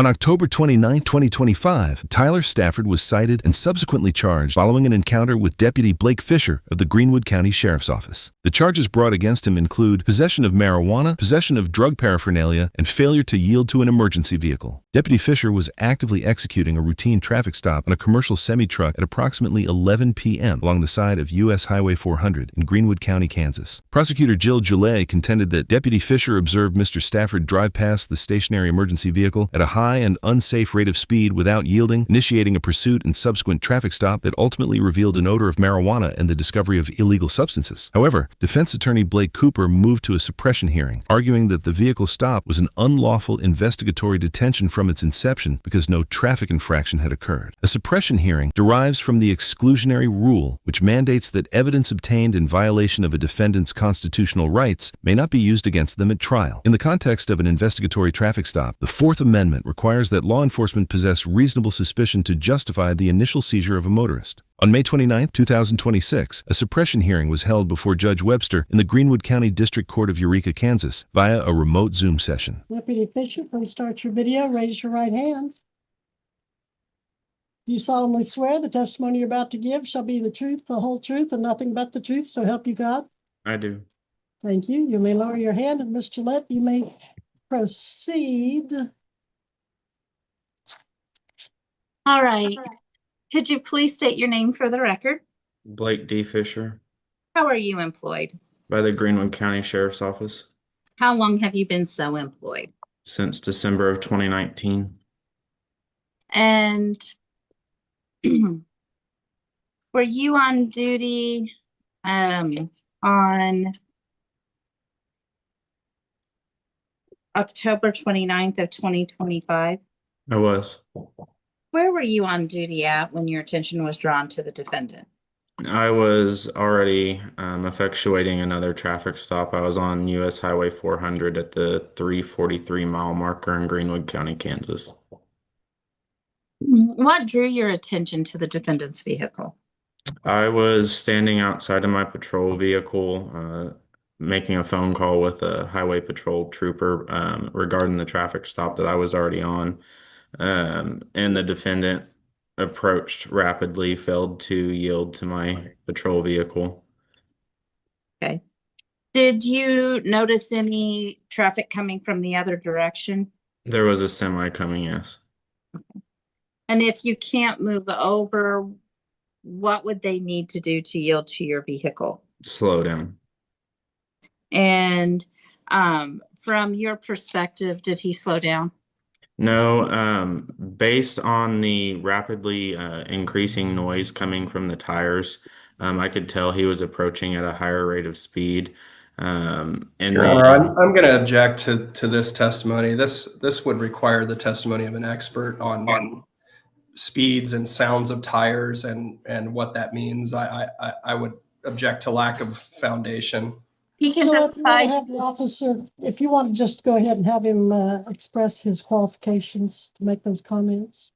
On October 29, 2025, Tyler Stafford was cited and subsequently charged following an encounter with Deputy Blake Fisher of the Greenwood County Sheriff's Office. The charges brought against him include possession of marijuana, possession of drug paraphernalia, and failure to yield to an emergency vehicle. Deputy Fisher was actively executing a routine traffic stop on a commercial semi-truck at approximately 11 p.m. along the side of U.S. Highway 400 in Greenwood County, Kansas. Prosecutor Jill Gillet contended that Deputy Fisher observed Mr. Stafford drive past the stationary emergency vehicle at a high and unsafe rate of speed without yielding, initiating a pursuit and subsequent traffic stop that ultimately revealed an odor of marijuana and the discovery of illegal substances. However, defense attorney Blake Cooper moved to a suppression hearing, arguing that the vehicle stop was an unlawful investigatory detention from its inception because no traffic infraction had occurred. A suppression hearing derives from the exclusionary rule, which mandates that evidence obtained in violation of a defendant's constitutional rights may not be used against them at trial. In the context of an investigatory traffic stop, the Fourth Amendment requires that law enforcement possess reasonable suspicion to justify the initial seizure of a motorist. On May 29, 2026, a suppression hearing was held before Judge Webster in the Greenwood County District Court of Eureka, Kansas, via a remote Zoom session. Deputy Fisher, please start your video. Raise your right hand. You solemnly swear the testimony you're about to give shall be the truth, the whole truth, and nothing but the truth, so help you God? I do. Thank you. You may lower your hand, and Ms. Gillette, you may proceed. All right. Could you please state your name for the record? Blake D. Fisher How are you employed? by the Greenwood County Sheriff's Office How long have you been so employed? since December of 2019. And were you on duty on October 29th of 2025? I was. Where were you on duty at when your attention was drawn to the defendant? I was already effectuating another traffic stop. I was on U.S. Highway 400 at the 343 mile marker in Greenwood County, Kansas. What drew your attention to the defendant's vehicle? I was standing outside of my patrol vehicle, making a phone call with a highway patrol trooper regarding the traffic stop that I was already on. And the defendant approached rapidly, failed to yield to my patrol vehicle. Okay. Did you notice any traffic coming from the other direction? There was a semi coming, yes. And if you can't move over, what would they need to do to yield to your vehicle? Slow down. And from your perspective, did he slow down? No, based on the rapidly increasing noise coming from the tires, I could tell he was approaching at a higher rate of speed. And Your Honor, I'm going to object to this testimony. This would require the testimony of an expert on speeds and sounds of tires and what that means. I would object to lack of foundation. He can So if you want testify. to have the officer, if you want to just go ahead and have him express his qualifications to make those comments.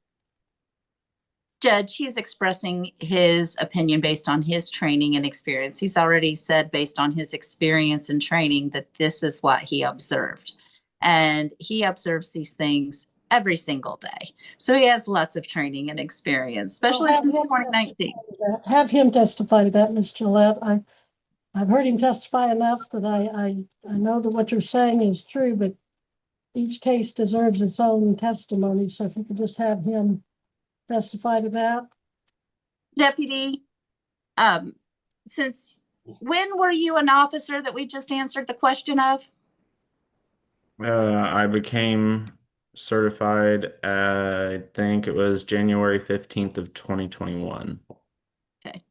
Judge, he's expressing his opinion based on his training and experience. He's already said based on his experience and training that this is what he observed. And he observes these things every single day. So he has lots of training and experience, especially since 2019. Have him testify to that, Ms. Gillette. I've heard him testify enough that I know that what you're saying is true, but each case deserves its own testimony. So if you could just have him testify to that. Deputy, since when were you an officer that we just answered the question of? I became certified, I think it was January 15th of 2021. Okay.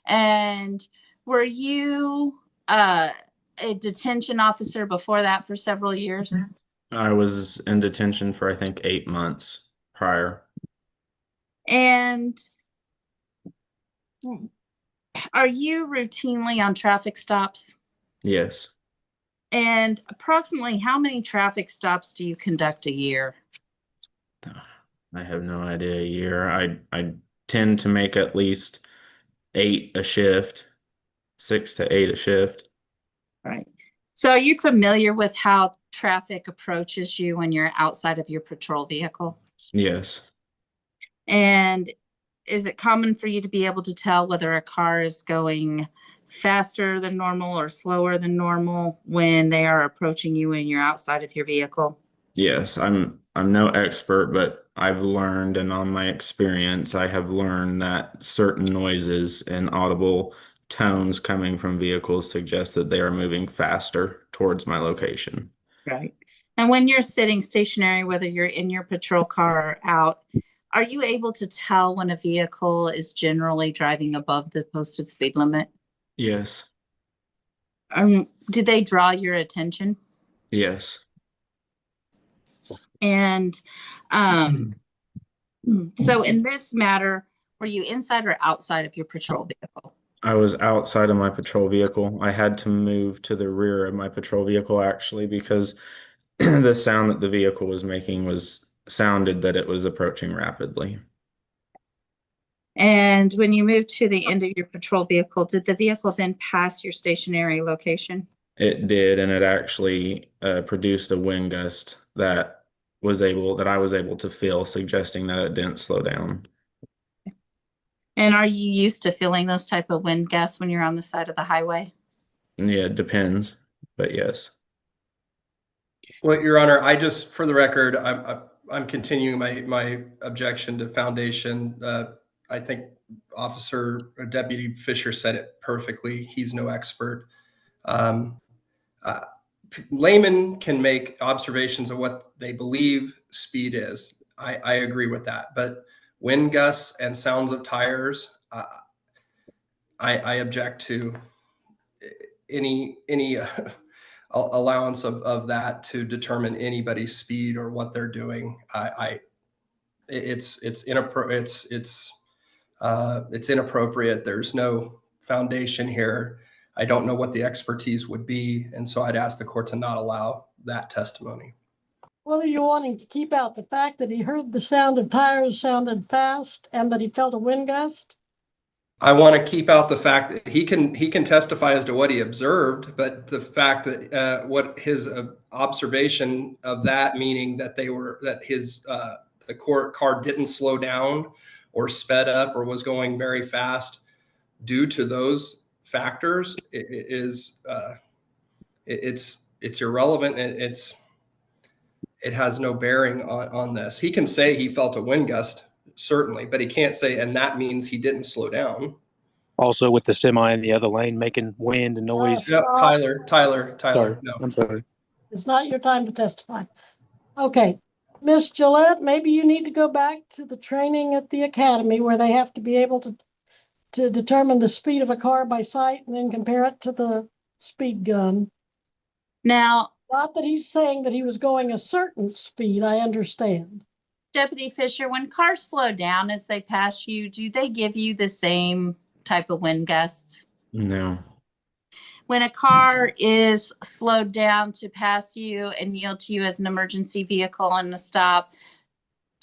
And were you a detention officer before that for several years? I was in detention for, I think, 8 months prior. And are you routinely on traffic stops? Yes. And approximately how many traffic stops do you conduct a year? I have no idea a year. I tend to make at least 8 a shift, 6 to 8 a shift. Right. So are you familiar with how traffic approaches you when you're outside of your patrol vehicle? Yes. And is it common for you to be able to tell whether a car is going faster than normal or slower than normal when they are approaching you when you're outside of your vehicle? Yes, I'm no expert, but I've learned, and on my experience, I have learned that certain noises and audible tones coming from vehicles suggest that they are moving faster towards my location. Right. And when you're sitting stationary, whether you're in your patrol car or out, are you able to tell when a vehicle is generally driving above the posted speed limit? Yes. Did they draw your attention? Yes. And so in this matter, were you inside or outside of your patrol vehicle? I was outside of my patrol vehicle. I had to move to the rear of my patrol vehicle actually because the sound that the vehicle was making sounded that it was approaching rapidly. And when you moved to the end of your patrol vehicle, did the vehicle then pass your stationary location? It did, and it actually produced a wind gust that I was able to feel, suggesting that it didn't slow down. And are you used to feeling those type of wind gusts when you're on the side of the highway? Yeah, it depends, but yes. Well, Your Honor, I just, for the record, I'm continuing my objection to foundation. I think Deputy Fisher said it perfectly. He's no expert. Um, Laymen can make observations of what they believe speed is. I agree with that. But wind gusts and sounds of tires, I object to any allowance of that to determine anybody's speed or what they're doing. It's inappropriate. There's no foundation here. I don't know what the expertise would be, and so I'd ask the court to not allow that testimony. What are you wanting to keep out? The fact that he heard the sound of tires sounded fast and that he felt a wind gust? I want to keep out the fact that he can testify as to what he observed, but the fact that what his observation of that, meaning that the car didn't slow down or sped up or was going very fast due to those factors, it's irrelevant. It has no bearing on this. He can say he felt a wind gust, certainly, but he can't say, and that means he didn't slow down. Also with the semi in the other lane making wind and noise. Yep, Tyler. Sorry, No. I'm sorry. It's not your time to testify. Okay, Miss Gillette, maybe you need to go back to the training at the academy where they have to be able to determine the speed of a car by sight and then compare it to the speed gun. Now, Not that he's saying that he was going a certain speed, I understand. Deputy Fisher, when cars slow down as they pass you, do they give you the same type of wind gusts? No. When a car is slowed down to pass you and yield to you as an emergency vehicle on a stop,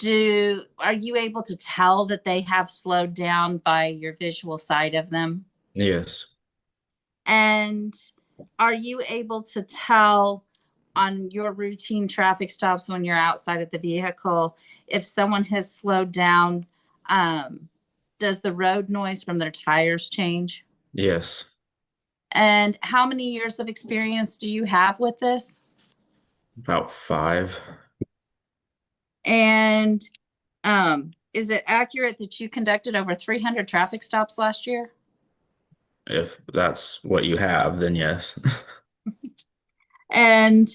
are you able to tell that they have slowed down by your visual sight of them? Yes. And are you able to tell on your routine traffic stops when you're outside of the vehicle if someone has slowed down? Does the road noise from their tires change? Yes. And how many years of experience do you have with this? About 5. And is it accurate that you conducted over 300 traffic stops last year? If that's what you have, then yes. And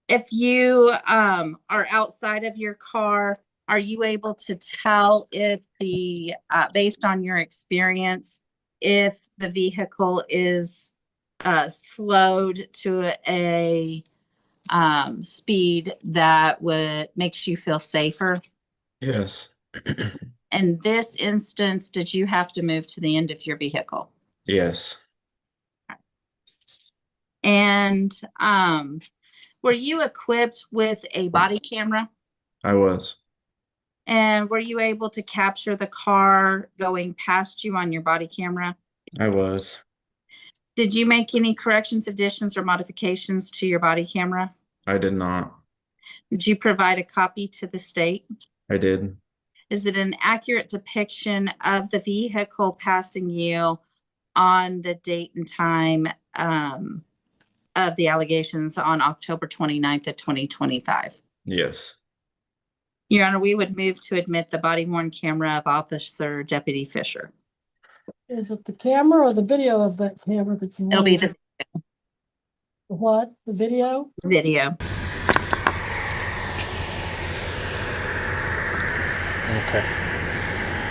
if you are outside of your car, are you able to tell if based on your experience, if the vehicle is slowed to a speed that makes you feel safer? Yes. In this instance, did you have to move to the end of your vehicle? Yes. And were you equipped with a body camera? I was. And were you able to capture the car going past you on your body camera? I was. Did you make any corrections, additions, or modifications to your body camera? I did not. Did you provide a copy to the state? I did. Is it an accurate depiction of the vehicle passing you on the date and time of the allegations on October 29th of 2025? Yes. Your Honor, we would move to admit the body-worn camera of Officer Deputy Fisher. Is it the camera or the video of that camera that you It'll be want? the The what? The video? video. Okay.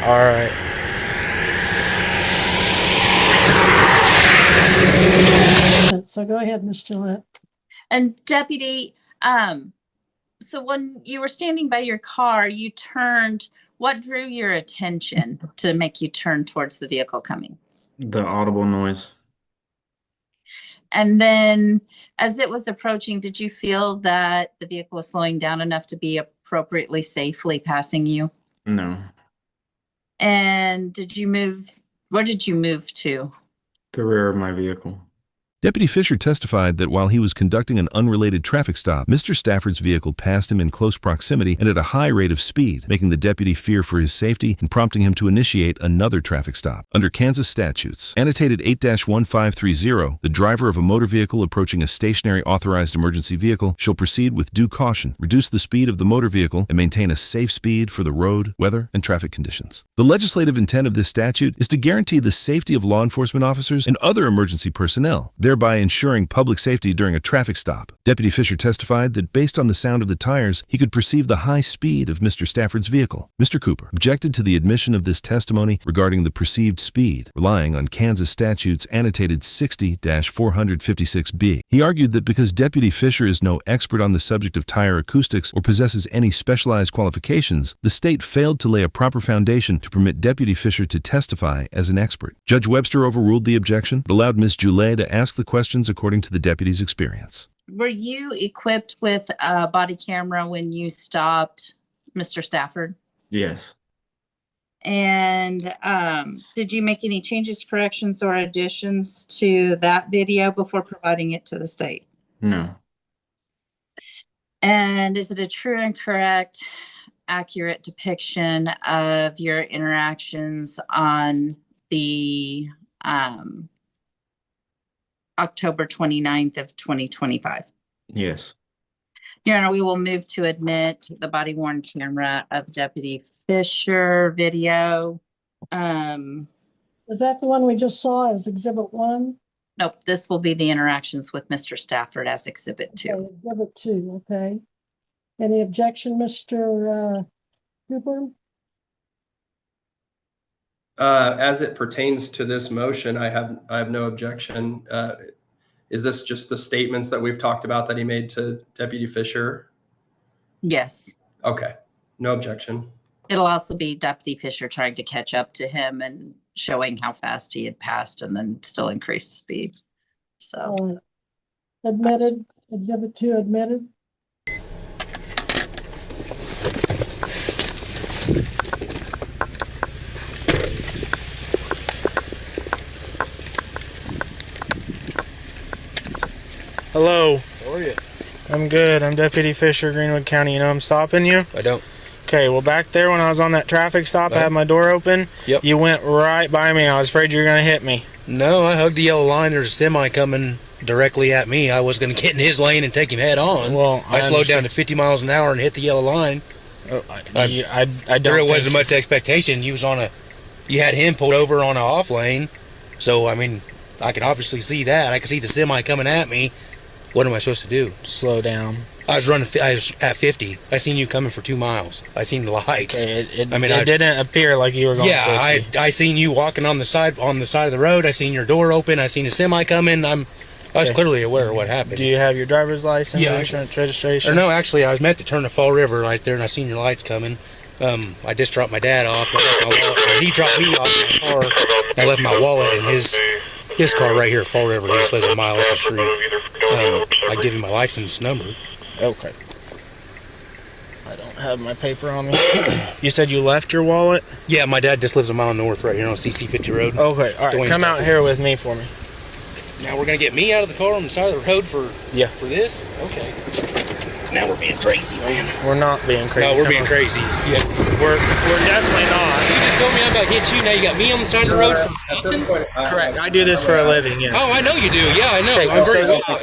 All right. So go ahead, Ms. Gillette. And Deputy, so when you were standing by your car, you turned, what drew your attention to make you turn towards the vehicle coming? The audible noise. And then as it was approaching, did you feel that the vehicle was slowing down enough to be appropriately safely passing you? No. And did you move, where did you move to? The rear of my vehicle. Deputy Fisher testified that while he was conducting an unrelated traffic stop, Mr. Stafford's vehicle passed him in close proximity and at a high rate of speed, making the deputy fear for his safety and prompting him to initiate another traffic stop. Under Kansas statutes, annotated 8-1530, the driver of a motor vehicle approaching a stationary authorized emergency vehicle shall proceed with due caution, reduce the speed of the motor vehicle, and maintain a safe speed for the road, weather, and traffic conditions. The legislative intent of this statute is to guarantee the safety of law enforcement officers and other emergency personnel, thereby ensuring public safety during a traffic stop. Deputy Fisher testified that based on the sound of the tires, he could perceive the high speed of Mr. Stafford's vehicle. Mr. Cooper objected to the admission of this testimony regarding the perceived speed, relying on Kansas statutes annotated 60-456B. He argued that because Deputy Fisher is no expert on the subject of tire acoustics or possesses any specialized qualifications, the state failed to lay a proper foundation to permit Deputy Fisher to testify as an expert. Judge Webster overruled the objection, but allowed Ms. Goulet to ask the questions according to the deputy's experience. Were you equipped with a body camera when you stopped Mr. Stafford? Yes. And did you make any changes, corrections, or additions to that video before providing it to the state? No. And is it a true and correct, accurate depiction of your interactions on the October 29th of 2025? Yes. Your Honor, we will move to admit the body-worn camera of Deputy Fisher video. Is that the one we just saw as Exhibit 1? Nope, this will be the interactions with Mr. Stafford as Exhibit 2. Okay, Exhibit 2, okay. Any objection, Mr. Cooper? As it pertains to this motion, I have no objection. Is this just the statements that we've talked about that he made to Deputy Fisher? Yes. Okay, no objection. It'll also be Deputy Fisher trying to catch up to him and showing how fast he had passed and then still increased speed. So Admitted, Exhibit 2 admitted. Hello. How are you? I'm good. I'm Deputy Fisher, Greenwood County. You know I'm stopping you? I don't. Okay, well back there when I was on that traffic stop, I Right. had my door open. Yep. You went right by me. I was afraid you were going to hit me. No, I hugged the yellow line. There's a semi coming directly at me. I was going to get in his lane and take him head on. Well, I slowed down to 50 miles an hour and hit the yellow line. I There don't wasn't much expectation. You had him pulled over on an off lane. So, I mean, I can obviously see that. I can see the semi coming at me. What am I supposed to do? slow down. I was at 50. I seen you coming for 2 miles. I seen the lights. Okay, it I mean, I- didn't appear like you were going Yeah, 50. I seen you walking on the side of the road. I seen your door open. I seen a semi coming. I was Okay. clearly aware of what happened. Do you have your driver's license, Yeah, I- insurance, registration? Or no, actually, I was meant to turn to Fall River right there, and I seen your lights coming. I just dropped my dad off. I left my wallet. Or he dropped me off in my car. I left my wallet in his car right here at Fall River. He just lives a mile up the street. I give him my license number. Okay. I don't have my paper on me. You said you left your wallet? Yeah, my dad just lives a mile north right here on CC 50 Road. Okay, all right. Dwayne's Come out got it. here with me for me. Now we're gonna get me out of the car on the side of the road for Yeah. for this? Okay. Now we're being crazy, man. We're not being crazy. No, we're Come being on. crazy. Yeah. We're definitely not. You just told me I'm about to hit you. Now you got me on the side of the road for At this point, Correct. I do this for a living. Yes. Oh, I know you do. Yeah, I know. Okay, I'm very so well.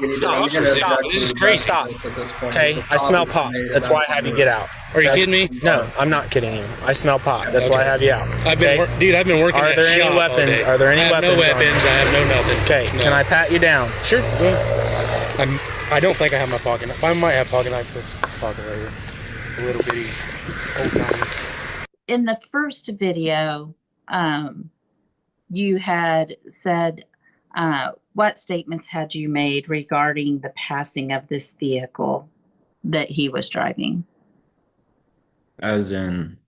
stop. This is crazy. Stop. At this point. Okay, I smell pot. That's why I have you get out. Are you kidding me? No, I'm not kidding you. I smell pot. That's why I have you out. I've been, dude. I've been working. Are at there any shop all weapons? day. Are there any I have weapons? no weapons. I have no nothing. Okay, No. can I pat you down? Sure. I don't think I have my pocket knife. I might have pocket knife in the pocket right here. A little bitty old timey. In the first video, you had said, what statements had you made regarding the passing of this vehicle that he was driving? As in,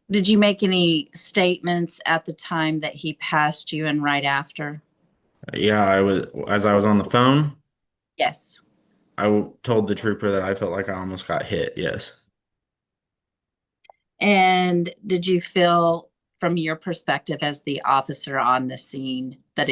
Did you make any statements at the time that he passed you and right after? yeah, as I was on the phone, Yes. I told the trooper that I felt like I almost got hit. Yes. And did you feel, from your perspective as the officer on the scene, that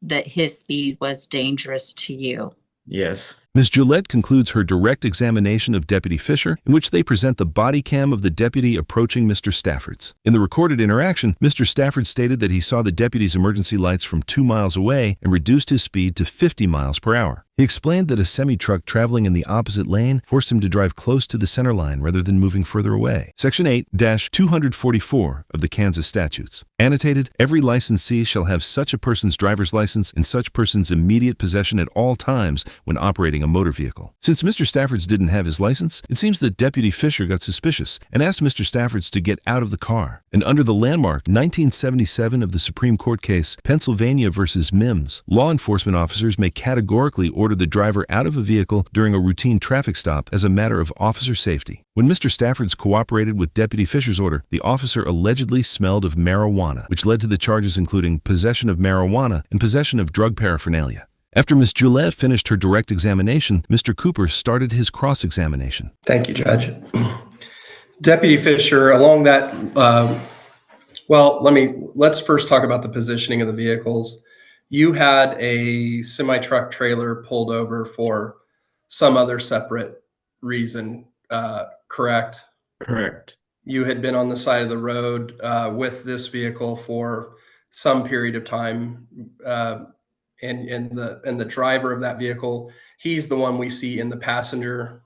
that his speed was dangerous to you? Yes. Ms. Gillette concludes her direct examination of Deputy Fisher, in which they present the body cam of the deputy approaching Mr. Stafford's. In the recorded interaction, Mr. Stafford stated that he saw the deputy's emergency lights from 2 miles away and reduced his speed to 50 miles per hour. He explained that a semi-truck traveling in the opposite lane forced him to drive close to the center line rather than moving further away. Section 8-244 of the Kansas statutes. Annotated, every licensee shall have such a person's driver's license in such person's immediate possession at all times when operating a motor vehicle. Since Mr. Stafford's didn't have his license, it seems that Deputy Fisher got suspicious and asked Mr. Stafford's to get out of the car. And under the landmark 1977 of the Supreme Court case Pennsylvania versus Mims, law enforcement officers may categorically order the driver out of a vehicle during a routine traffic stop as a matter of officer safety. When Mr. Stafford's cooperated with Deputy Fisher's order, the officer allegedly smelled of marijuana, which led to the charges including possession of marijuana and possession of drug paraphernalia. After Ms. Gillette finished her direct examination, Mr. Cooper started his cross-examination. Thank you, Judge. Deputy Fisher, along that, let's first talk about the positioning of the vehicles. You had a semi-truck trailer pulled over for some other separate reason, correct? Correct. You had been on the side of the road with this vehicle for some period of time, and the driver of that vehicle, he's the one we see in the passenger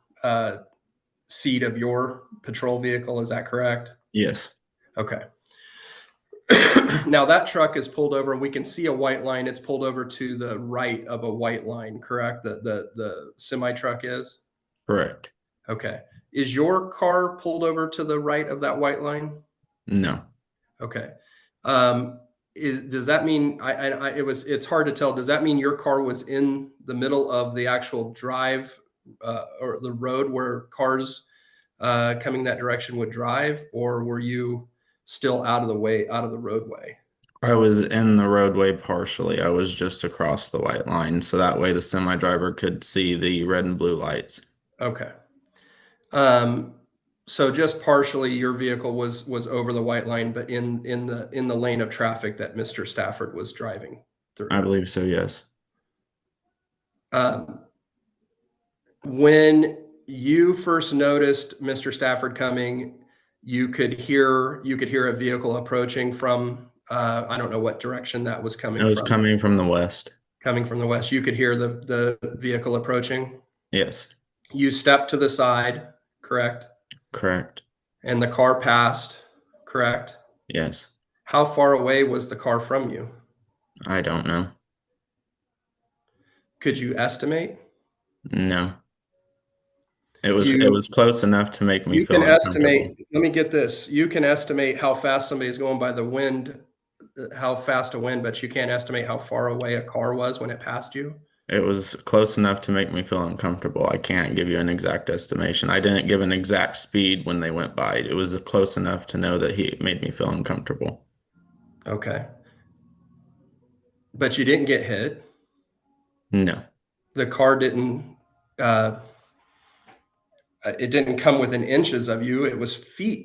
seat of your patrol vehicle. Is that correct? Yes. Okay. Now that truck is pulled over and we can see a white line. It's pulled over to the right of a white line, correct? The semi truck is? Correct. Okay. Is your car pulled over to the right of that white line? No. Okay. Does that mean it's hard to tell. Does that mean your car was in the middle of the actual drive or the road where cars coming that direction would drive, or were you still out of the roadway? I was in the roadway partially. I was just across the white line, so that way the semi driver could see the red and blue lights. Okay. So just partially your vehicle was over the white line, but in the lane of traffic that Mr. Stafford was driving through. I believe so, yes. When you first noticed Mr. Stafford coming, you could hear a vehicle approaching from I don't know what direction that was coming from. It was coming from the west. Coming from the west. You could hear the vehicle approaching. Yes. You stepped to the side, correct? Correct. And the car passed, correct? Yes. How far away was the car from you? I don't know. Could you estimate? No. It was close enough to make me feel estimate. Let me get this. You can estimate how fast somebody's going by the wind, how fast a wind, but you can't estimate how far away a car was when it passed you. It was close enough to make me feel uncomfortable. I can't give you an exact estimation. I didn't give an exact speed when they went by. It was close enough to know that he made me feel uncomfortable. Okay. But you didn't get hit. No. The car didn't, it didn't come within inches of you. It was feet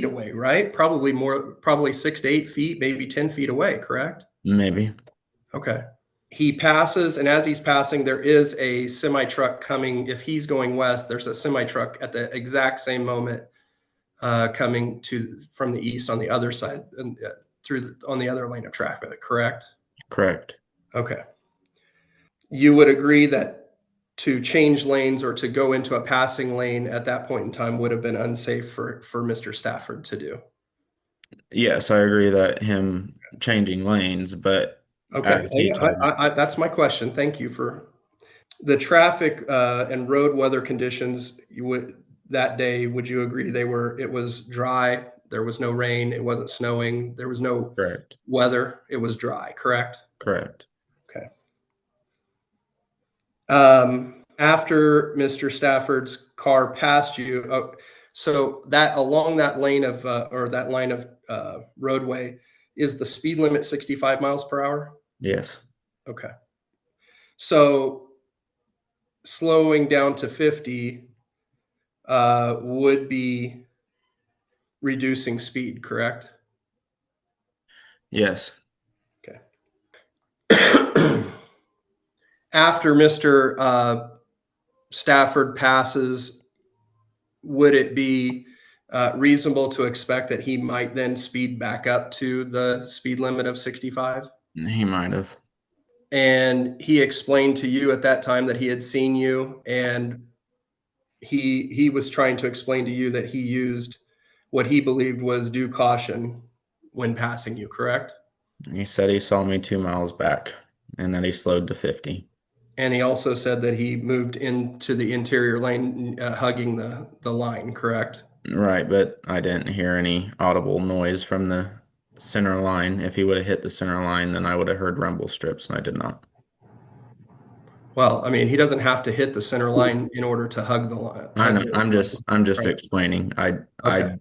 away, right? Probably 6 to 8 feet, maybe 10 feet away, correct? Maybe. Okay. he passes, and as he's passing, there is a semi truck coming. If he's going west, there's a semi truck at the exact same moment coming from the east on the other side and on the other lane of traffic. Correct? Correct. Okay. You would agree that to change lanes or to go into a passing lane at that point in time would have been unsafe for Mr. Stafford to do. Yes, I agree that him changing lanes, but Okay, as he told me, that's my question. Thank you for the traffic and road weather conditions. That day, would you agree it was dry? There was no rain. It wasn't snowing. There was no correct. weather. It was dry, correct? Correct. Okay. After Mr. Stafford's car passed you, so that along that lane of or that line of roadway, is the speed limit 65 miles per hour? Yes. Okay. So slowing down to 50 would be reducing speed, correct? Yes. Okay. After Mr. Stafford passes, would it be reasonable to expect that he might then speed back up to the speed limit of 65? He might have. And he explained to you at that time that he had seen you, and he was trying to explain to you that he used what he believed was due caution when passing you, correct? He said he saw me 2 miles back and that he slowed to 50. And he also said that he moved into the interior lane, hugging the line, correct? Right, but I didn't hear any audible noise from the center line. If he would have hit the center line, then I would have heard rumble strips, and I did not. Well, I mean, he doesn't have to hit the center line in order to hug the line. I know, I'm just Right. explaining. Okay.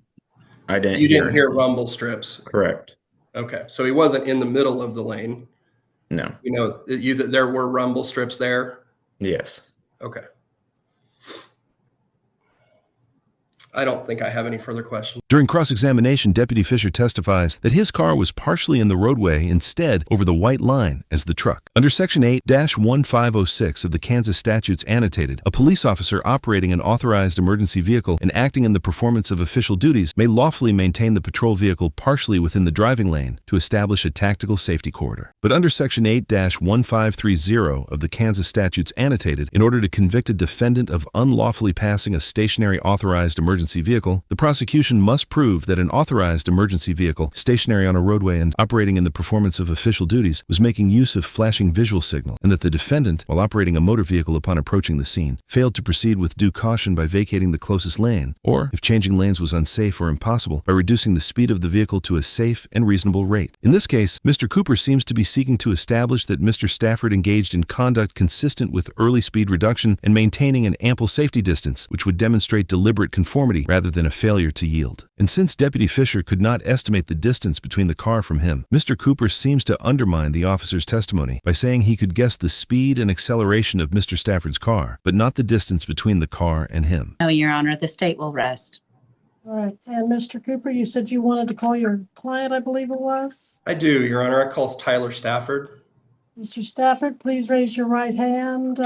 I didn't You hear didn't hear anything. rumble strips. Correct. Okay, so he wasn't in the middle of the lane. No. You know, there were rumble strips there. Yes. Okay. I don't think I have any further questions. During cross-examination, Deputy Fisher testifies that his car was partially in the roadway instead over the white line as the truck. Under Section 8-1506 of the Kansas statutes annotated, a police officer operating an authorized emergency vehicle and acting in the performance of official duties may lawfully maintain the patrol vehicle partially within the driving lane to establish a tactical safety corridor. But under Section 8-1530 of the Kansas statutes annotated, in order to convict a defendant of unlawfully passing a stationary authorized emergency vehicle, the prosecution must prove that an authorized emergency vehicle stationary on a roadway and operating in the performance of official duties was making use of flashing visual signal, and that the defendant, while operating a motor vehicle upon approaching the scene, failed to proceed with due caution by vacating the closest lane, or, if changing lanes was unsafe or impossible, by reducing the speed of the vehicle to a safe and reasonable rate. In this case, Mr. Cooper seems to be seeking to establish that Mr. Stafford engaged in conduct consistent with early speed reduction and maintaining an ample safety distance, which would demonstrate deliberate conformity rather than a failure to yield. And since Deputy Fisher could not estimate the distance between the car from him, Mr. Cooper seems to undermine the officer's testimony by saying he could guess the speed and acceleration of Mr. Stafford's car, but not the distance between the car and him. No, Your Honor, the state will rest. All right. And Mr. Cooper, you said you wanted to call your client, I believe it was? I do, Your Honor. I call Tyler Stafford. Mr. Stafford, please raise your right hand.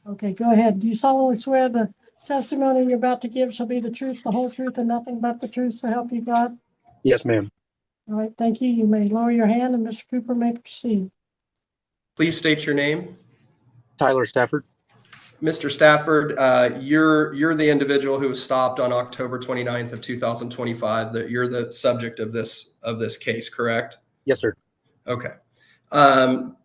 Okay, go ahead. Do you solemnly swear the testimony you're about to give shall be the truth, the whole truth, and nothing but the truth, so help you God? Yes, ma'am. All right, thank you. You may lower your hand, and Mr. Cooper may proceed. Please state your name. Tyler Stafford. Mr. Stafford, you're the individual who was stopped on October 29th of 2025. That you're the subject of this case, correct? Yes, sir. Okay.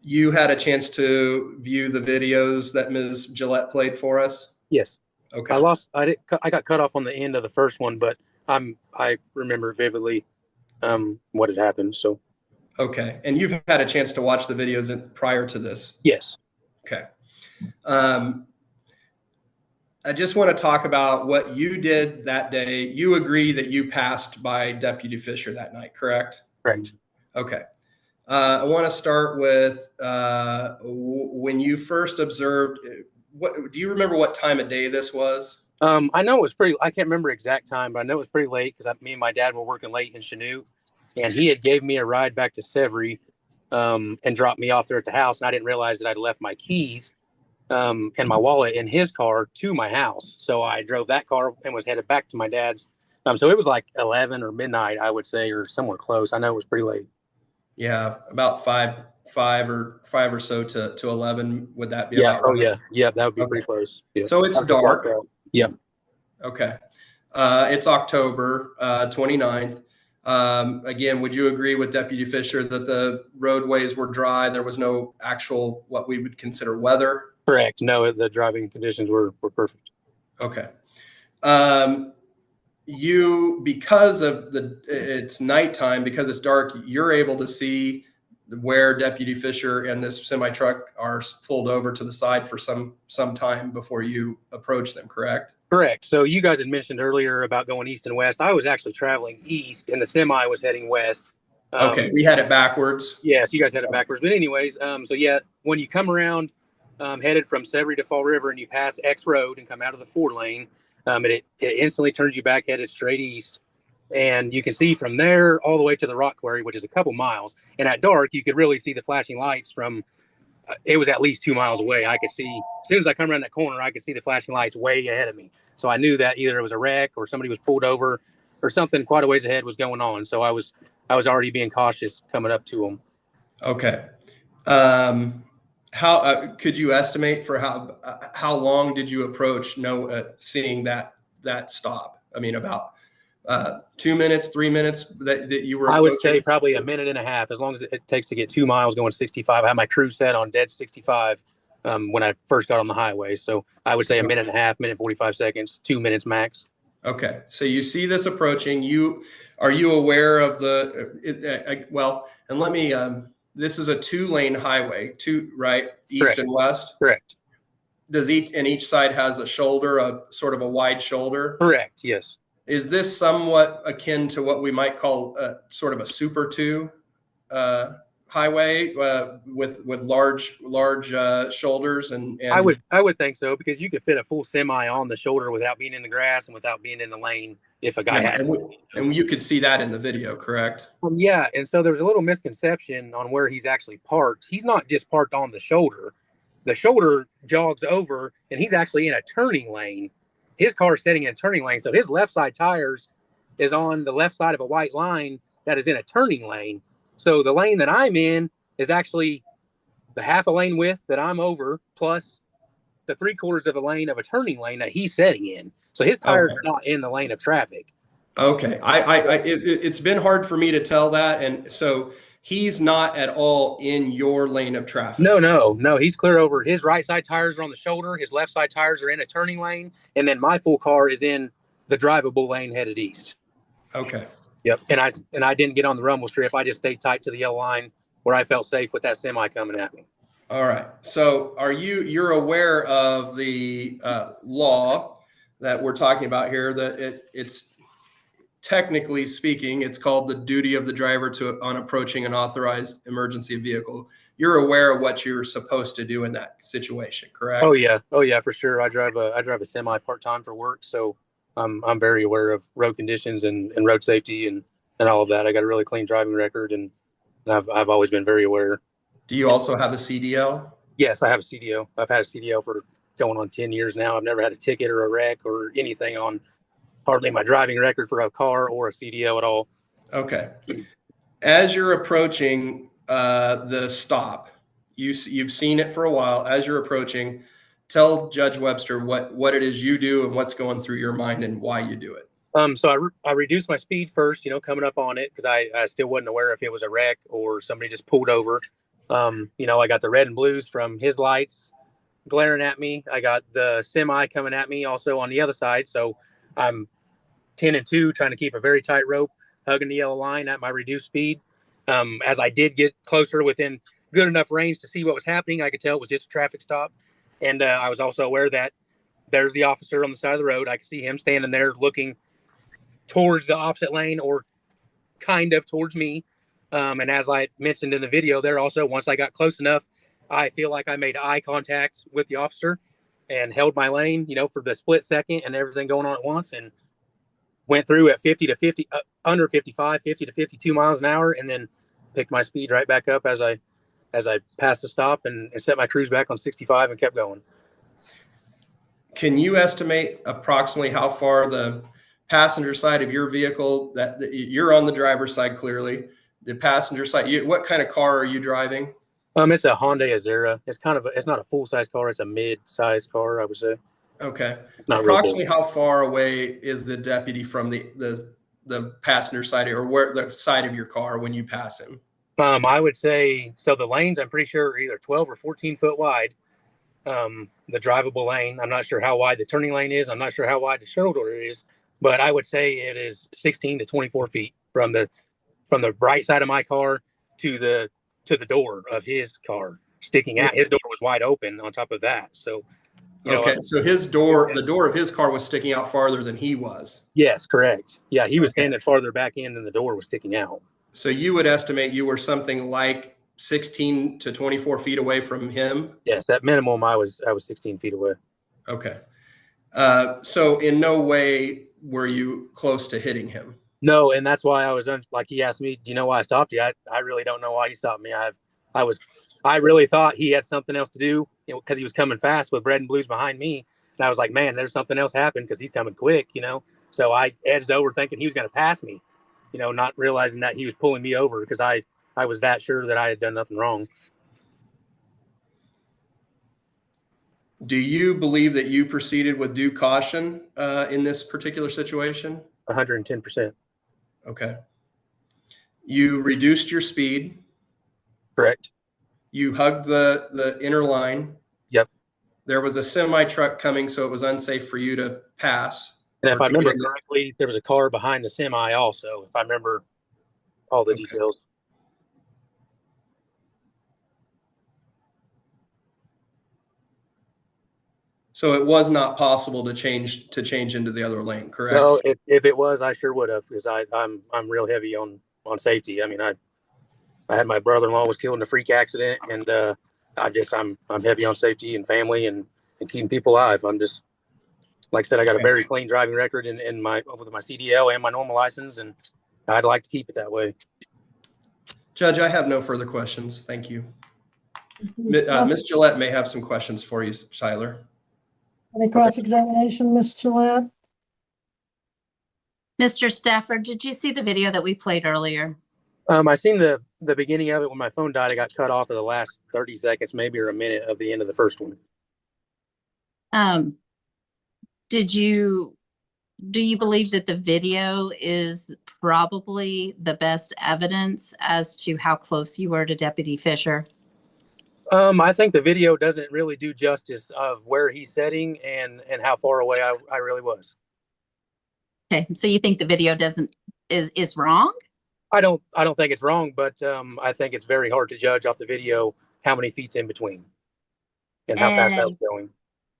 You had a chance to view the videos that Ms. Gillette played for us? Yes. Okay. I got cut off on the end of the first one, but I remember vividly what had happened. So. Okay. And you've had a chance to watch the videos prior to this? Yes. Okay. I just want to talk about what you did that day. You agree that you passed by Deputy Fisher that night, correct? Correct. Okay. I want to start with when you first observed. Do you remember what time of day this was? I know it was pretty. I can't remember exact time, but I know it was pretty late because me and my dad were working late in Chanute, and he had gave me a ride back to Severy, and dropped me off there at the house. And I didn't realize that I'd left my keys and my wallet in his car to my house. So I drove that car and was headed back to my dad's. So it was like 11 or midnight, I would say, or somewhere close. I know it was pretty late. Yeah, about five or so to 11. Would that be Yeah. about Oh, right? yeah. Yeah, that would be Okay. pretty close. Yeah. So it's I was just locked dark. out. Yeah. Okay. It's October 29th. Again, would you agree with Deputy Fisher that the roadways were dry? There was no actual what we would consider weather? Correct. No, the driving conditions were perfect. Okay. Because of it's nighttime, because it's dark, you're able to see where Deputy Fisher and this semi truck are pulled over to the side for some time before you approach them, correct? Correct. So you guys had mentioned earlier about going east and west. I was actually traveling east and the semi was heading west. Okay. We had it backwards. Yes, you guys had it backwards. But anyways, so yeah, when you come around headed from Severy to Fall River and you pass X Road and come out of the 4-lane, it instantly turns you back headed straight east. And you can see from there all the way to the rock quarry, which is a couple miles. And at dark, you could really see the flashing lights from, it was at least 2 miles away. I could see, as soon as I come around that corner, I could see the flashing lights way ahead of me. So I knew that either it was a wreck or somebody was pulled over or something quite a ways ahead was going on. So I was already being cautious coming up to them. Okay. How could you estimate for how long did you approach seeing that stop? I mean, about 2 minutes, 3 minutes that you were. I would say probably a minute and a half, as long as it takes to get 2 miles going 65. I had my cruise set on dead 65 when I first got on the highway. So I would say a minute and a half, minute 45 seconds, 2 minutes max. Okay. So you see this approaching. Are you aware of and let me, this is a 2-lane highway, right? East Correct. and west. Correct. Does each side has a shoulder, a sort of a wide shoulder? Correct. Yes. Is this somewhat akin to what we might call sort of a Super 2 highway with large shoulders? And I would think so, because you could fit a full semi on the shoulder without being in the grass and without being in the lane if a guy had. And you could see that in the video, correct? Yeah, and so there was a little misconception on where he's actually parked. He's not just parked on the shoulder. The shoulder jogs over, and he's actually in a turning lane. His car is sitting in a turning lane, so his left side tires is on the left side of a white line that is in a turning lane. So the lane that I'm in is actually the half a lane width that I'm over, plus the 3/4 of a lane of a turning lane that he's sitting in. So his tires are not in the lane of traffic. Okay. It's been hard for me to tell that. And so he's not at all in your lane of traffic. No. He's clear over. His right side tires are on the shoulder. His left side tires are in a turning lane. And then my full car is in the drivable lane headed east. Okay. Yep. And I didn't get on the rumble strip. I just stayed tight to the yellow line where I felt safe with that semi coming at me. All right. So you're aware of the law that we're talking about here, that it's technically speaking, it's called the duty of the driver on approaching an authorized emergency vehicle. You're aware of what you're supposed to do in that situation, correct? Oh yeah, for sure. I drive a semi part-time for work. So I'm very aware of road conditions and road safety and all of that. I got a really clean driving record, and I've always been very aware. Do you also have a CDL? Yes, I have a CDL. I've had a CDL for going on 10 years now. I've never had a ticket or a wreck or anything on hardly my driving record for a car or a CDL at all. Okay. As you're approaching the stop, you've seen it for a while. As you're approaching, tell Judge Webster what it is you do and what's going through your mind and why you do it. So I reduced my speed first, coming up on it, because I still wasn't aware if it was a wreck or somebody just pulled over. I got the red and blues from his lights glaring at me. I got the semi coming at me also on the other side. So I'm 10 and 2, trying to keep a very tight rope, hugging the yellow line at my reduced speed. As I did get closer within good enough range to see what was happening, I could tell it was just a traffic stop. And I was also aware that there's the officer on the side of the road. I could see him standing there looking towards the opposite lane or kind of towards me. And as I mentioned in the video there also, once I got close enough, I feel like I made eye contact with the officer and held my lane, for the split second and everything going on at once, and went through at 50 to 50, under 55, 50 to 52 miles an hour. And then picked my speed right back up as I passed the stop and set my cruise back on 65 and kept going. Can you estimate approximately how far the passenger side of your vehicle, that you're on the driver's side clearly, the passenger side, what kind of car are you driving? It's a Hyundai Azera. It's it's not a full size car. It's a mid-size car, I would say. Okay. It's not real Approximately big. how far away is the deputy from the passenger side, or where the side of your car when you pass him? I would say, so the lanes I'm pretty sure are either 12 or 14 foot wide. The drivable lane, I'm not sure how wide the turning lane is. I'm not sure how wide the shoulder is, but I would say it is 16 to 24 feet from the right side of my car to the door of his car sticking out. His door was wide open on top of that. So, Okay, so the door of his car was sticking out farther than he was. Yes, correct. Yeah, he was Okay. standing farther back in and the door was sticking out. So you would estimate you were something like 16 to 24 feet away from him? Yes, at minimum, I was 16 feet away. Okay. So in no way were you close to hitting him? No, and that's why I was like, he asked me, "Do you know why I stopped you?" I really don't know why he stopped me. I really thought he had something else to do, because he was coming fast with red and blues behind me, and I was like, "Man, there's something else happened because he's coming quick," So I edged over thinking he was going to pass me, not realizing that he was pulling me over because I was that sure that I had done nothing wrong. Do you believe that you proceeded with due caution in this particular situation? 110%. Okay. You reduced your speed. Correct. You hugged the inner line. Yep. There was a semi truck coming, so it was unsafe for you to pass. And if I remember correctly, there was a car behind the semi also, if I remember all the details. So it was not possible to change into the other lane, correct? No, if it was, I sure would have, because I'm real heavy on safety. I mean, I had my brother-in-law was killed in a freak accident, and I'm heavy on safety and family and keeping people alive. I'm just, like I said, I got a very clean driving record in my with my CDL and my normal license, and I'd like to keep it that way. Judge, I have no further questions. Thank you. Ms. Gillette may have some questions for you, Tyler. Any cross-examination, Ms. Gillette? Mr. Stafford, did you see the video that we played earlier? I seen the beginning of it when my phone died. I got cut off of the last 30 seconds, maybe, or a minute of the end of the first one. Do you believe that the video is probably the best evidence as to how close you were to Deputy Fisher? I think the video doesn't really do justice of where he's sitting and how far away I really was. Okay, so you think the video is wrong? I don't think it's wrong, but I think it's very hard to judge off the video how many feet's in between and how fast I was going.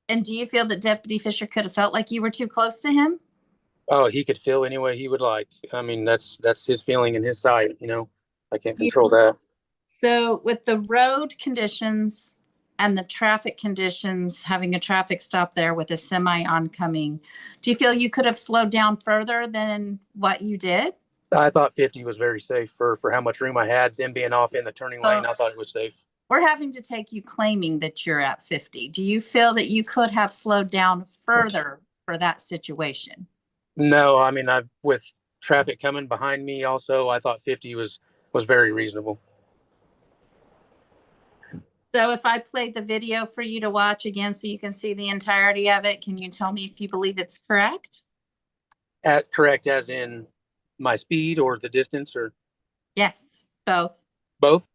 And do you feel that Deputy Fisher could have felt like you were too close to him? Oh, he could feel any way he would like. I mean, that's his feeling and his side, I can't control that. So with the road conditions and the traffic conditions, having a traffic stop there with a semi oncoming, do you feel you could have slowed down further than what you did? I thought 50 was very safe for how much room I had. Them being off in the turning lane, I thought it was safe. We're having to take you claiming that you're at 50. Do you feel that you could have slowed down further for that situation? No, I mean, with traffic coming behind me also, I thought 50 was very reasonable. So if I played the video for you to watch again so you can see the entirety of it, can you tell me if you believe it's correct? Correct as in my speed or the distance, or? Yes, both. Both?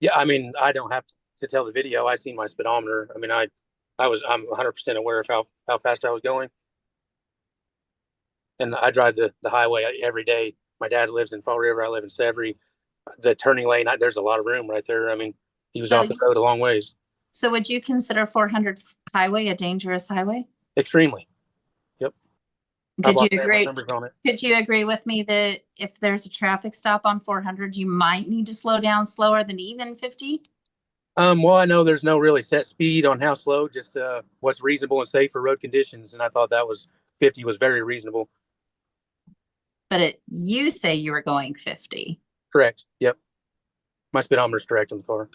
Yeah, I mean, I don't have to tell the video. I seen my speedometer. I mean, I'm 100% aware of how fast I was going. And I drive the highway every day. My dad lives in Fall River. I live in Severy. The turning lane, there's a lot of room right there. I mean, he was off the road a long ways. So would you consider 400 highway a dangerous highway? Extremely. Yep. Could you agree with me that if there's a traffic stop on 400, you might need to slow down slower than even 50? Well, I know there's no really set speed on how slow, just what's reasonable and safe for road conditions. And I thought 50 was very reasonable. But you say you were going 50. Correct. Yep. my speedometer is correct in the car.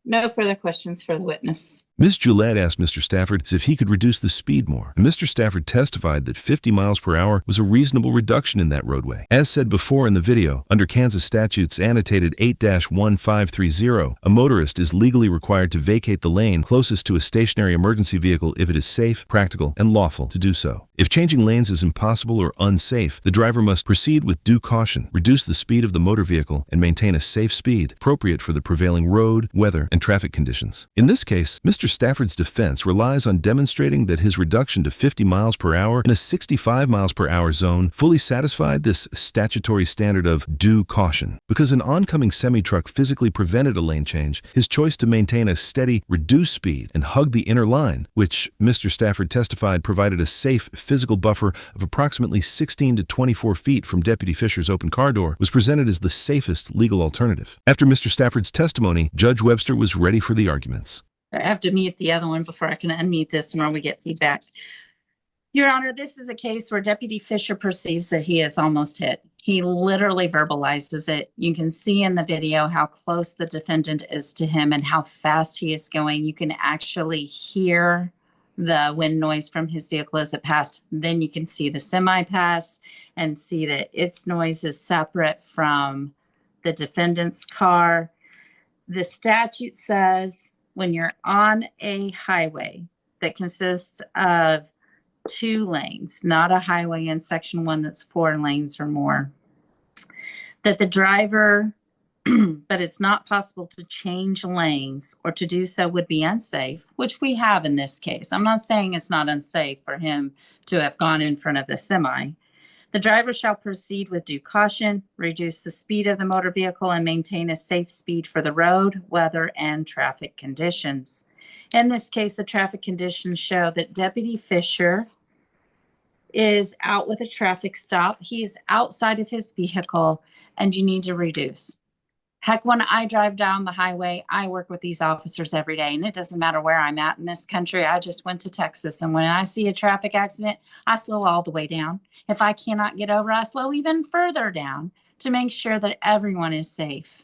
No further questions for the witness. Ms. Gillette asked Mr. Stafford if he could reduce the speed more, and Mr. Stafford testified that 50 miles per hour was a reasonable reduction in that roadway. As said before in the video, under Kansas statutes annotated 8-1530, a motorist is legally required to vacate the lane closest to a stationary emergency vehicle if it is safe, practical, and lawful to do so. If changing lanes is impossible or unsafe, the driver must proceed with due caution, reduce the speed of the motor vehicle, and maintain a safe speed appropriate for the prevailing road, weather, and traffic conditions. In this case, Mr. Stafford's defense relies on demonstrating that his reduction to 50 miles per hour in a 65 miles per hour zone fully satisfied this statutory standard of due caution. Because an oncoming semi-truck physically prevented a lane change, his choice to maintain a steady, reduced speed and hug the inner line, which Mr. Stafford testified provided a safe physical buffer of approximately 16 to 24 feet from Deputy Fisher's open car door, was presented as the safest legal alternative. After Mr. Stafford's testimony, Judge Webster was ready for the arguments. I have to mute the other one before I can unmute this one or we get feedback. Your Honor, this is a case where Deputy Fisher perceives that he is almost hit. He literally verbalizes it. You can see in the video how close the defendant is to him and how fast he is going. You can actually hear the wind noise from his vehicle as it passed. Then you can see the semi pass and see that its noise is separate from the defendant's car. The statute says when you're on a highway that consists of 2 lanes, not a highway in section 1 that's 4 lanes or more, that the driver, but it's not possible to change lanes or to do so would be unsafe, which we have in this case. I'm not saying it's not unsafe for him to have gone in front of the semi. The driver shall proceed with due caution, reduce the speed of the motor vehicle, and maintain a safe speed for the road, weather, and traffic conditions. In this case, the traffic conditions show that Deputy Fisher is out with a traffic stop. He is outside of his vehicle, and you need to reduce. Heck, when I drive down the highway, I work with these officers every day, and it doesn't matter where I'm at in this country. I just went to Texas, and when I see a traffic accident, I slow all the way down. If I cannot get over, I slow even further down to make sure that everyone is safe.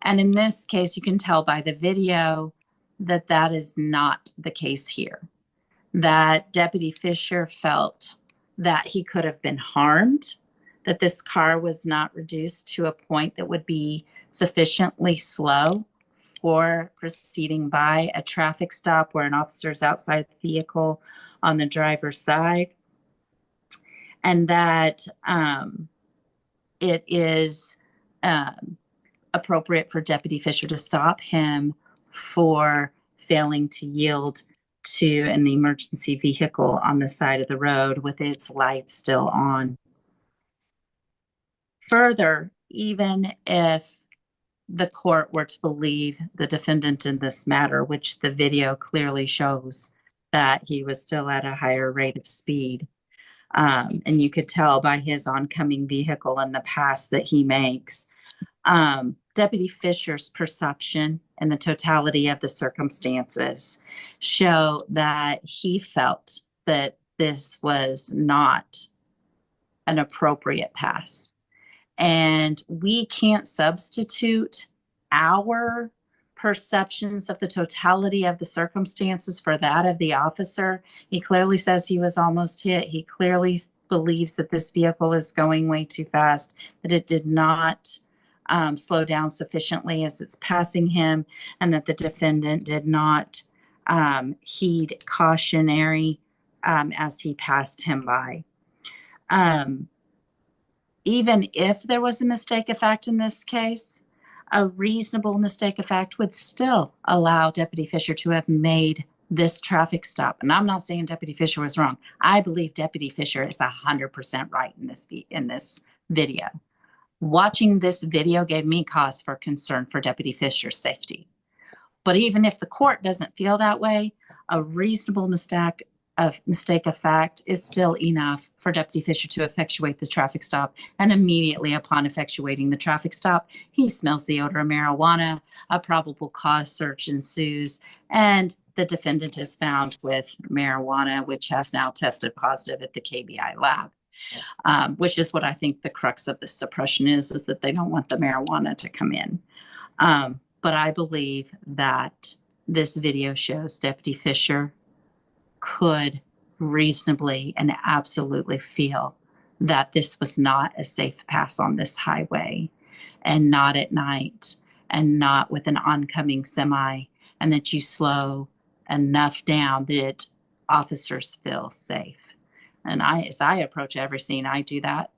And in this case, you can tell by the video that that is not the case here, that Deputy Fisher felt that he could have been harmed, that this car was not reduced to a point that would be sufficiently slow for proceeding by a traffic stop where an officer is outside the vehicle on the driver's side, and that it is appropriate for Deputy Fisher to stop him for failing to yield to an emergency vehicle on the side of the road with its lights still on. Further, even if the court were to believe the defendant in this matter, which the video clearly shows that he was still at a higher rate of speed, and you could tell by his oncoming vehicle and the pass that he makes, Deputy Fisher's perception and the totality of the circumstances show that he felt that this was not an appropriate pass. And we can't substitute our perceptions of the totality of the circumstances for that of the officer. He clearly says he was almost hit. He clearly believes that this vehicle is going way too fast, that it did not slow down sufficiently as it's passing him, and that the defendant did not heed cautionary as he passed him by. Even if there was a mistake of fact in this case, a reasonable mistake of fact would still allow Deputy Fisher to have made this traffic stop. And I'm not saying Deputy Fisher was wrong. I believe Deputy Fisher is 100% right in this video. Watching this video gave me cause for concern for Deputy Fisher's safety. But even if the court doesn't feel that way, a reasonable mistake of fact is still enough for Deputy Fisher to effectuate the traffic stop. And immediately upon effectuating the traffic stop, he smells the odor of marijuana. A probable cause search ensues, and the defendant is found with marijuana, which has now tested positive at the KBI lab, which is what I think the crux of this suppression is that they don't want the marijuana to come in. But I believe that this video shows Deputy Fisher could reasonably and absolutely feel that this was not a safe pass on this highway, and not at night, and not with an oncoming semi, and that you slow enough down that officers feel safe. And as I approach every scene, I do that.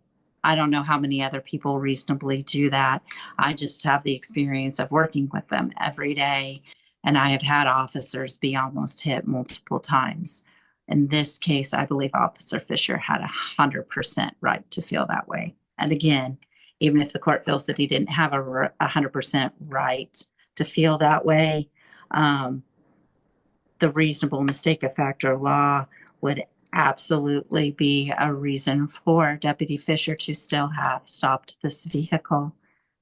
I don't know how many other people reasonably do that. I just have the experience of working with them every day, and I have had officers be almost hit multiple times. In this case, I believe Officer Fisher had 100% right to feel that way. And again, even if the court feels that he didn't have 100% right to feel that way, the reasonable mistake of fact or law would absolutely be a reason for Deputy Fisher to still have stopped this vehicle,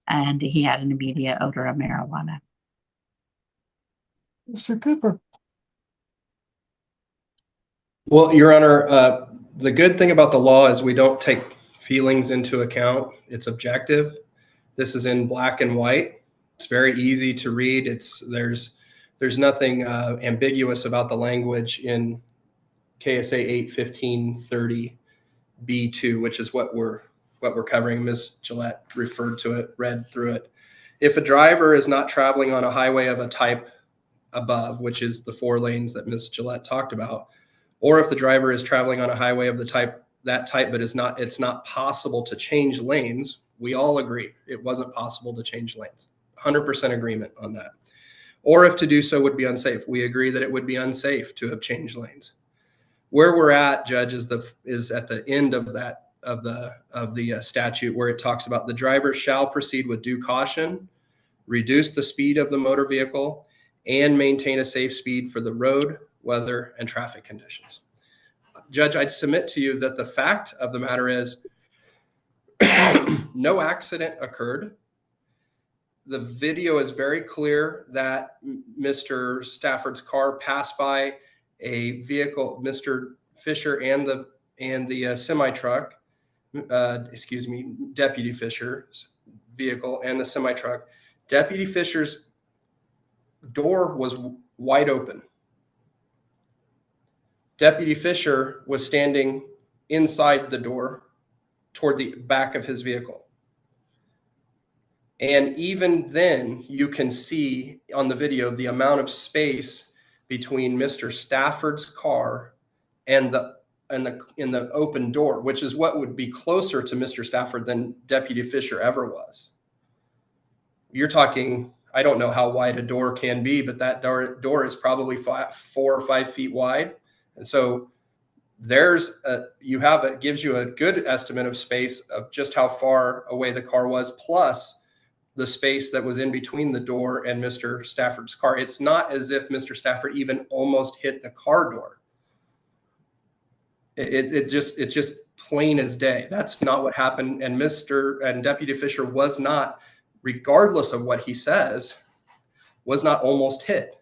and he had an immediate odor of marijuana. Mr. Cooper. Well, Your Honor, the good thing about the law is we don't take feelings into account. It's objective. This is in black and white. It's very easy to read. There's nothing ambiguous about the language in KSA 81530B2, which is what we're covering. Ms. Gillette referred to it, read through it. If a driver is not traveling on a highway of a type above, which is the 4 lanes that Ms. Gillette talked about, or if the driver is traveling on a highway of that type, but it's not possible to change lanes, we all agree it wasn't possible to change lanes. 100% agreement on that. Or if to do so would be unsafe, we agree that it would be unsafe to have changed lanes. Where we're at, Judge, is at the end of the statute, where it talks about the driver shall proceed with due caution, reduce the speed of the motor vehicle, and maintain a safe speed for the road, weather, and traffic conditions. Judge, I'd submit to you that the fact of the matter is no accident occurred. The video is very clear that Mr. Stafford's car passed by a vehicle, Mr. Fisher and the semi truck, Deputy Fisher's vehicle and the semi truck. Deputy Fisher's door was wide open. Deputy Fisher was standing inside the door toward the back of his vehicle. And even then, you can see on the video the amount of space between Mr. Stafford's car and in the open door, which is what would be closer to Mr. Stafford than Deputy Fisher ever was. You're talking, I don't know how wide a door can be, but that door is probably 4 or 5 feet wide. And so it gives you a good estimate of space of just how far away the car was, plus the space that was in between the door and Mr. Stafford's car. It's not as if Mr. Stafford even almost hit the car door. It's just plain as day. That's not what happened. And Deputy Fisher was not, regardless of what he says, was not almost hit.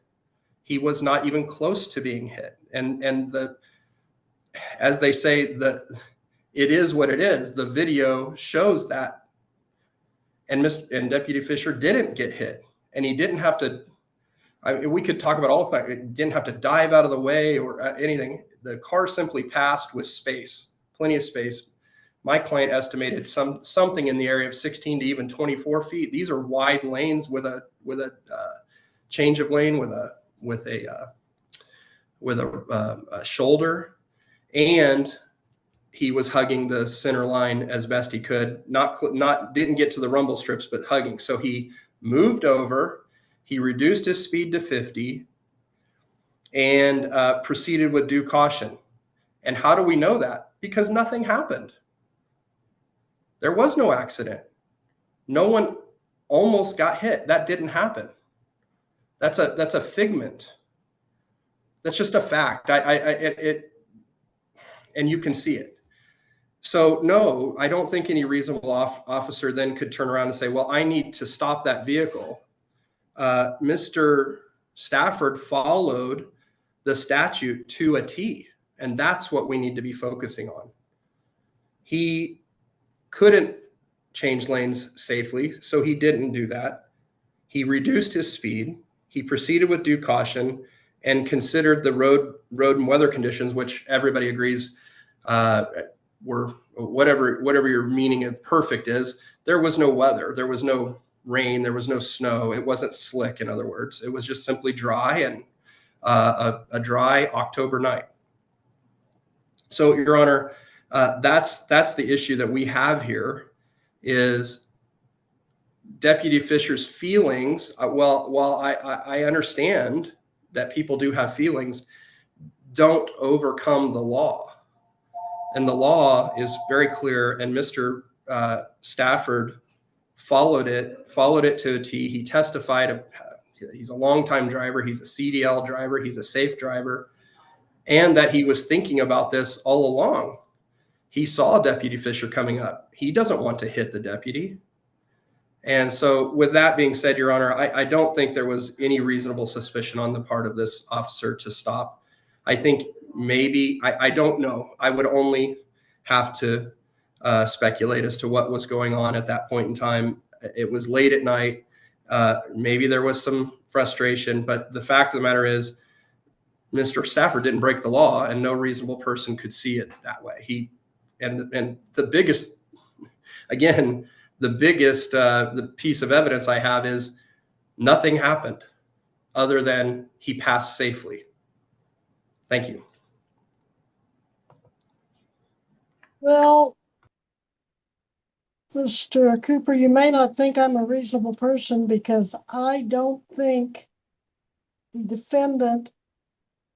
He was not even close to being hit. And as they say, it is what it is. The video shows that. And Deputy Fisher didn't get hit, and he didn't have to. We could talk about all the things. He didn't have to dive out of the way or anything. The car simply passed with space, plenty of space. My client estimated something in the area of 16 to even 24 feet. These are wide lanes with a change of lane with a shoulder, and he was hugging the center line as best he could. Didn't get to the rumble strips, but hugging. So he moved over. He reduced his speed to 50 and proceeded with due caution. And how do we know that? Because nothing happened. There was no accident. No one almost got hit. That didn't happen. That's a figment. That's just a fact. And you can see it. So no, I don't think any reasonable officer then could turn around and say, well, I need to stop that vehicle. Mr. Stafford followed the statute to a T, and that's what we need to be focusing on. He couldn't change lanes safely, so he didn't do that. He reduced his speed. He proceeded with due caution and considered the road and weather conditions, which everybody agrees were whatever your meaning of perfect is. There was no weather. There was no rain. There was no snow. It wasn't slick, in other words. It was just simply dry and a dry October night. So, Your Honor, that's the issue that we have here is Deputy Fisher's feelings. While I understand that people do have feelings, don't overcome the law. And the law is very clear, and Mr. Stafford followed it to a T. He testified. He's a longtime driver. He's a CDL driver. He's a safe driver. And that he was thinking about this all along. He saw Deputy Fisher coming up. He doesn't want to hit the deputy. And so with that being said, Your Honor, I don't think there was any reasonable suspicion on the part of this officer to stop. I think maybe, I don't know. I would only have to speculate as to what was going on at that point in time. It was late at night. Maybe there was some frustration, but the fact of the matter is Mr. Stafford didn't break the law, and no reasonable person could see it that way. And the biggest, again, the piece of evidence I have is nothing happened other than he passed safely. Thank you. Well, Mr. Cooper, you may not think I'm a reasonable person because I don't think the defendant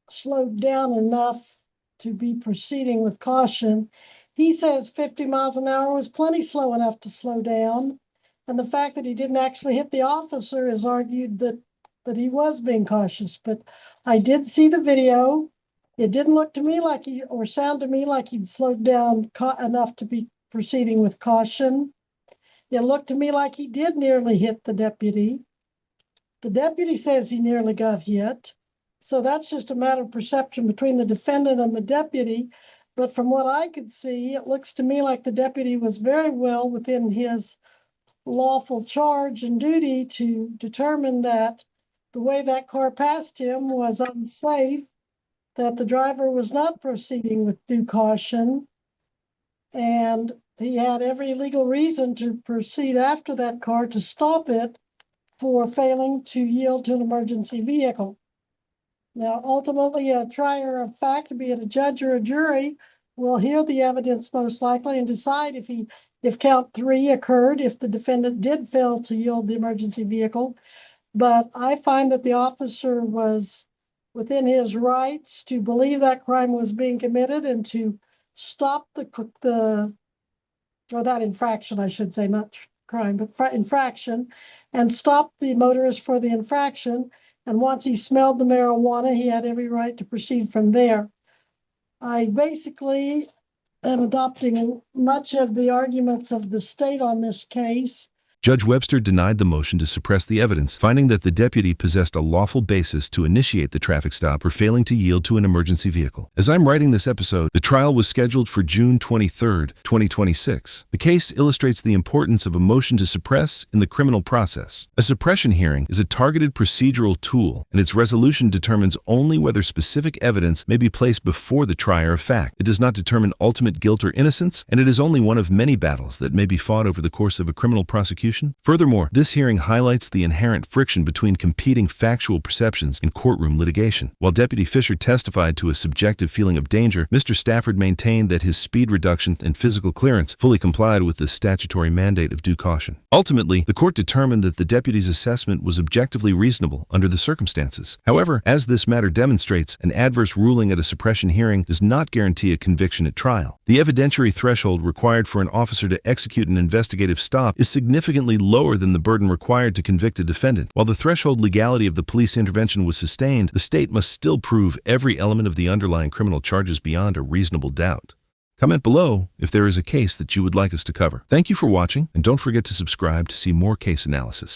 slowed down enough to be proceeding with caution. He says 50 miles an hour was plenty slow enough to slow down. And the fact that he didn't actually hit the officer is argued that he was being cautious. But I did see the video. It didn't look to me like or sound to me like he'd slowed down enough to be proceeding with caution. It looked to me like he did nearly hit the deputy. The deputy says he nearly got hit. So that's just a matter of perception between the defendant and the deputy. But from what I could see, it looks to me like the deputy was very well within his lawful charge and duty to determine that the way that car passed him was unsafe, that the driver was not proceeding with due caution, and he had every legal reason to proceed after that car to stop it for failing to yield to an emergency vehicle. Now, ultimately, a trier of fact, be it a judge or a jury, will hear the evidence most likely and decide if count 3 occurred, if the defendant did fail to yield the emergency vehicle. But I find that the officer was within his rights to believe that crime was being committed and to stop that infraction, I should say, not crime, but infraction, and stop the motorist for the infraction. And once he smelled the marijuana, he had every right to proceed from there. I basically am adopting much of the arguments of the state on this case. Judge Webster denied the motion to suppress the evidence, finding that the deputy possessed a lawful basis to initiate the traffic stop for failing to yield to an emergency vehicle. As I'm writing this episode, the trial was scheduled for June 23, 2026. The case illustrates the importance of a motion to suppress in the criminal process. A suppression hearing is a targeted procedural tool, and its resolution determines only whether specific evidence may be placed before the trier of fact. It does not determine ultimate guilt or innocence, and it is only one of many battles that may be fought over the course of a criminal prosecution. Furthermore, this hearing highlights the inherent friction between competing factual perceptions in courtroom litigation. While Deputy Fisher testified to a subjective feeling of danger, Mr. Stafford maintained that his speed reduction and physical clearance fully complied with the statutory mandate of due caution. Ultimately, the court determined that the deputy's assessment was objectively reasonable under the circumstances. However, as this matter demonstrates, an adverse ruling at a suppression hearing does not guarantee a conviction at trial. The evidentiary threshold required for an officer to execute an investigative stop is significantly lower than the burden required to convict a defendant. While the threshold legality of the police intervention was sustained, the state must still prove every element of the underlying criminal charges beyond a reasonable doubt. Comment below if there is a case that you would like us to cover. Thank you for watching, and don't forget to subscribe to see more case analysis.